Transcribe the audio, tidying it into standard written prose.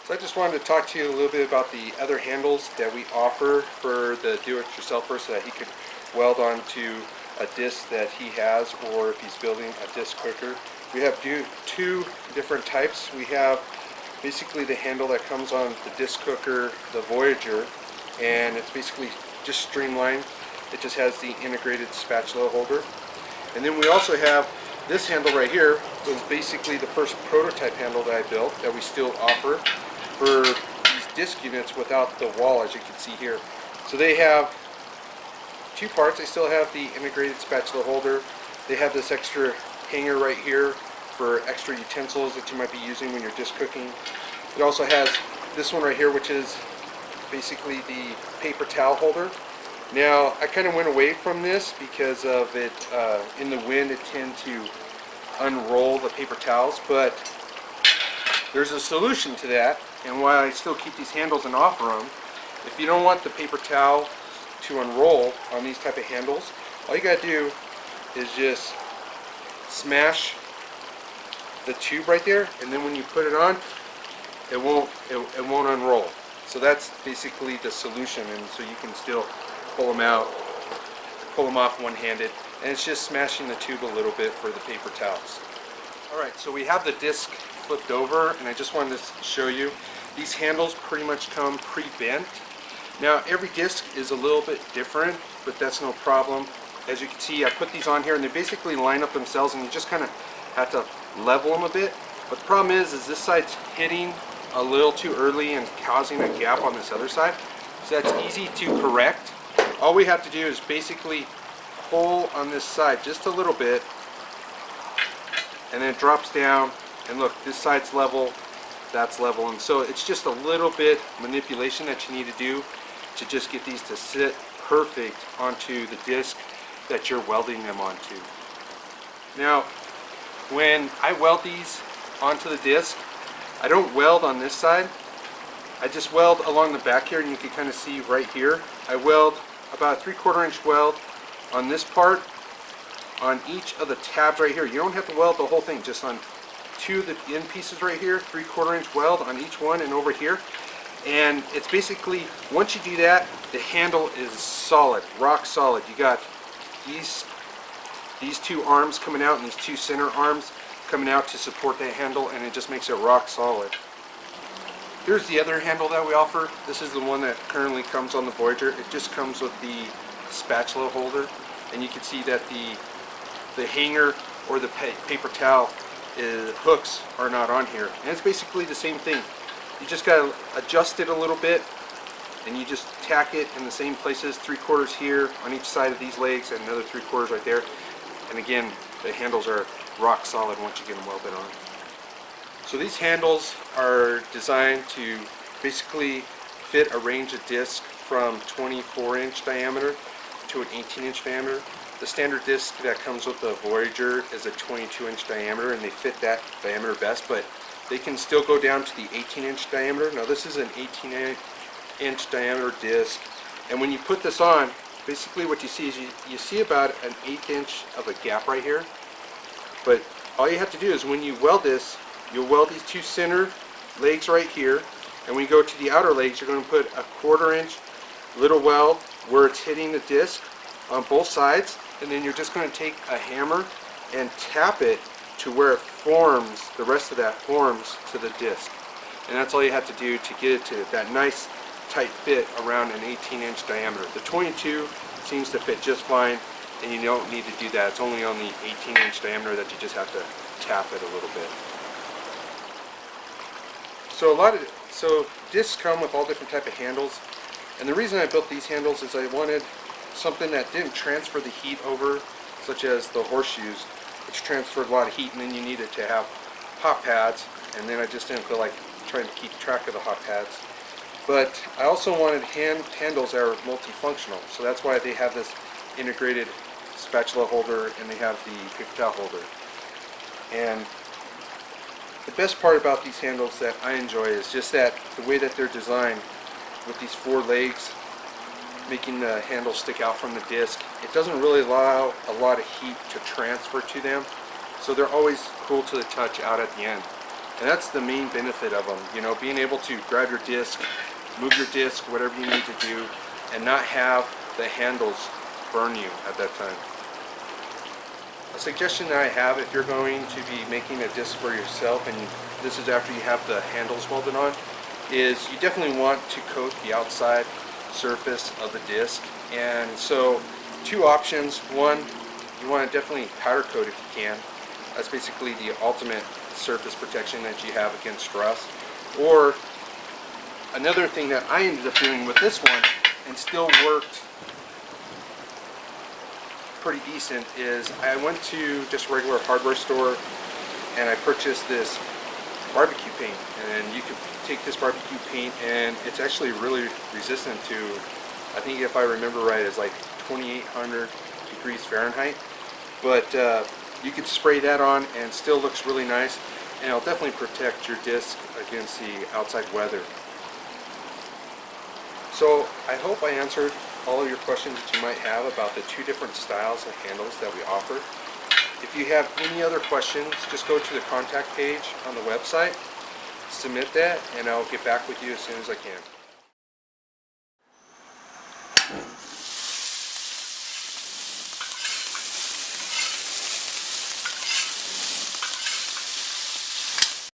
So I just wanted to talk to you a little bit about the other handles that we offer for the do-it-yourselfer so that he could weld onto a disc that he has, or if he's building a disc cooker. We have two different types. We have basically the handle that comes on the disc cooker, the Voyager, and it's basically just streamlined. It just has the integrated spatula holder. And then we also have this handle right here. It was basically the first prototype handle that I built that we still offer for these disc units without the wall, as you can see here. So they have two parts. They still have the integrated spatula holder. They have this extra hanger right here for extra utensils that you might be using when you're disc cooking. It also has this one right here, which is basically the paper towel holder. Now I kind of went away from this because of it in the wind it tends to unroll the paper towels, but there's a solution to that, and why I still keep these handles and offer them. If you don't want the paper towel to unroll on these type of handles, all you gotta do is just smash the tube right there, and then when you put it on, it won't unroll. So that's basically the solution, and so you can still pull them off one-handed, and it's just smashing the tube a little bit for the paper towels. Alright, so we have the disc flipped over, and I just wanted to show you. These handles pretty much come pre-bent. Now every disc is a little bit different, but that's no problem. As you can see, I put these on here and they basically line up themselves, and you just kind of have to level them a bit. But the problem is this side's hitting a little too early and causing a gap on this other side. So that's easy to correct. All we have to do is basically pull on this side just a little bit, and then it drops down, and look, this side's level, that's level, and so it's just a little bit manipulation that you need to do to just get these to sit perfect onto the disc that you're welding them onto. Now when I weld these onto the disc, I don't weld on this side, I just weld along the back here, and you can kind of see right here, I weld about a 3/4 inch weld on this part, on each of the tabs right here. You don't have to weld the whole thing, just on two of the end pieces right here, 3/4 inch weld on each one, and over here. And it's basically, once you do that, the handle is solid, rock solid. You got these two arms coming out and these two center arms coming out to support that handle, and it just makes it rock solid. Here's the other handle that we offer. This is the one that currently comes on the Voyager. It just comes with the spatula holder, and you can see that the hanger or the paper towel hooks are not on here. And it's basically the same thing. You just got to adjust it a little bit, and you just tack it in the same places, 3/4 here on each side of these legs, and another 3/4 right there. And again, the handles are rock solid once you get them welded on. So these handles are designed to basically fit a range of disc from 24-inch diameter to an 18-inch diameter. The standard disc that comes with the Voyager is a 22-inch diameter, and they fit that diameter best, but they can still go down to the 18-inch diameter. Now this is an 18-inch diameter disc, and when you put this on, basically what you see is you see about an 1/8 inch of a gap right here. But all you have to do is, when you weld this, you'll weld these two center legs right here, and when you go to the outer legs, you're going to put a 1/4 inch little weld where it's hitting the disc on both sides, and then you're just going to take a hammer and tap it to where it forms, the rest of that forms to the disc. And that's all you have to do to get it to that nice tight fit around an 18-inch diameter. The 22 seems to fit just fine, and you don't need to do that. It's only on the 18-inch diameter that you just have to tap it a little bit. So discs come with all different type of handles, and the reason I built these handles is I wanted something that didn't transfer the heat over, such as the horseshoes, which transferred a lot of heat, and then you needed to have hot pads, and then I just didn't feel like trying to keep track of the hot pads. But I also wanted handles that are multifunctional, so that's why they have this integrated spatula holder and they have the paper towel holder. And the best part about these handles that I enjoy is just that the way that they're designed with these 4 legs, making the handle stick out from the disc. It doesn't really allow a lot of heat to transfer to them, so they're always cool to the touch out at the end. And that's the main benefit of them, you know, being able to grab your disc, move your disc, whatever you need to do, and not have the handles burn you at that time. A suggestion that I have, if you're going to be making a disc for yourself, and this is after you have the handles welded on, is you definitely want to coat the outside surface of the disc. And so two options. One, you want to definitely powder coat if you can. That's basically the ultimate surface protection that you have against rust. Or another thing that I ended up doing with this one and still worked pretty decent is I went to just a regular hardware store and I purchased this barbecue paint. And you can take this barbecue paint and it's actually really resistant to, I think if I remember right, it's like 2800 degrees Fahrenheit. But you could spray that on and still looks really nice, and it'll definitely protect your disc against the outside weather. So I hope I answered all of your questions that you might have about the two different styles of handles that we offer. If you have any other questions, just go to the contact page on the website, submit that, and I'll get back with you as soon as I can.